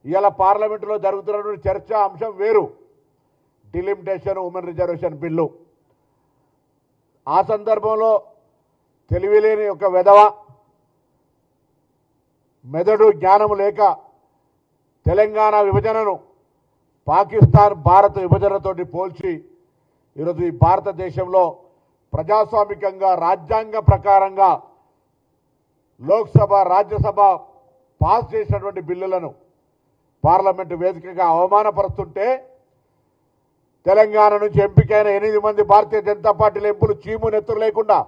ఇవాళ పార్లమెంటులో జరుగుతున్నటువంటి చర్చ అంశం వేరు, డిలిమిటేషన్ ఉమెన్ రిజర్వేషన్ బిల్లు. ఆ సందర్భంలో తెలివిలేని ఒక వెధవ, మెదడు జ్ఞానము లేక తెలంగాణ విభజనను పాకిస్తాన్ భారత విభజనతోటి పోల్చి ఈరోజు ఈ భారతదేశంలో ప్రజాస్వామికంగా రాజ్యాంగ ప్రకారంగా లోక్సభ రాజ్యసభ పాస్ చేసినటువంటి బిల్లులను పార్లమెంటు వేదికగా అవమానపరుస్తుంటే తెలంగాణ నుంచి ఎంపికైన 8 మంది భారతీయ జనతా పార్టీల ఎంపులు చీము నెత్తురు లేకుండా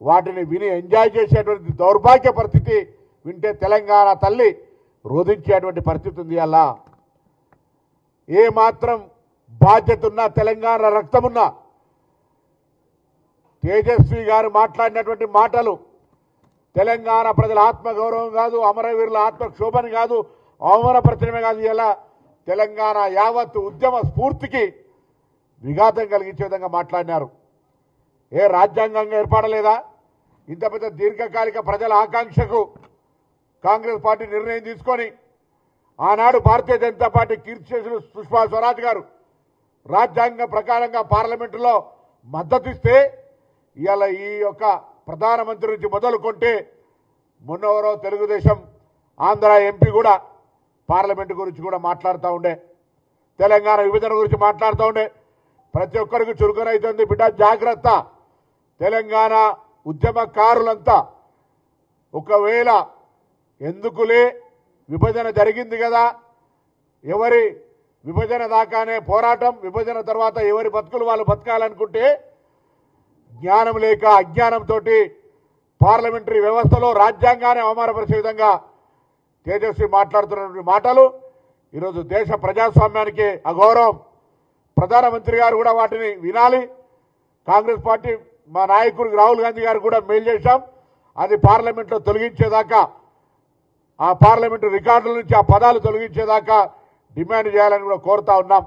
వాటిని విని ఎంజాయ్ చేసేటువంటి దౌర్భాగ్య పరిస్థితి వింటే తెలంగాణ తల్లి రోధించేటువంటి పరిస్థితి ఉంది. అలా ఏ మాత్రం బాధ్యత ఉన్నా, తెలంగాణ రక్తమున్నా తేజస్వి గారు మాట్లాడినటువంటి మాటలు తెలంగాణ ప్రజల ఆత్మగౌరవం కాదు, అమరవీరుల ఆత్మక్షోభని కాదు, అవమానపరచడమే కాదు, ఇలా తెలంగాణ యావత్ ఉద్యమ స్ఫూర్తికి విఘాతం కలిగించే విధంగా మాట్లాడినారు. ఏ రాజ్యాంగంగా ఏర్పడలేదా? ఇంత పెద్ద దీర్ఘకాలిక ప్రజల ఆకాంక్షకు కాంగ్రెస్ పార్టీ నిర్ణయం తీసుకొని ఆనాడు భారతీయ జనతా పార్టీ కీర్తిశేషులు సుష్మా స్వరాజ్ గారు రాజ్యాంగ ప్రకారంగా పార్లమెంటులో మద్దతిస్తే ఇవాళ ఈ యొక్క ప్రధానమంత్రి నుంచి మొదలుకొంటే మొన్నవరో తెలుగుదేశం ఆంధ్ర ఎంపీ కూడా పార్లమెంటు గురించి కూడా మాట్లాడుతూ ఉండే, తెలంగాణ విభజన గురించి మాట్లాడుతూ ఉండే. ప్రతి ఒక్కరికి చురుకునైతుంది బిడ్డ, జాగ్రత్త. తెలంగాణ ఉద్యమకారులంతా ఒకవేళ ఎందుకులే విభజన జరిగింది కదా, ఎవరి విభజన దాకానే పోరాటం, విభజన తర్వాత ఎవరి బతుకులు వాళ్ళు బతకాలనుకుంటే జ్ఞానం లేక అజ్ఞానంతో పార్లమెంటరీ వ్యవస్థలో రాజ్యాంగాన్ని అవమానపరిచే విధంగా తేజస్వి మాట్లాడుతున్నటువంటి మాటలు ఈరోజు దేశ ప్రజాస్వామ్యానికి అగౌరవం. ప్రధానమంత్రి గారు కూడా వాటిని వినాలి. కాంగ్రెస్ పార్టీ మా నాయకుడు రాహుల్ గాంధీ గారు కూడా మెయిల్ చేశాం, అది పార్లమెంట్లో తొలగించేదాకా, ఆ పార్లమెంటు రికార్డుల నుంచి ఆ పదాలు తొలగించేదాకా డిమాండ్ చేయాలని కూడా కోరుతా ఉన్నాం.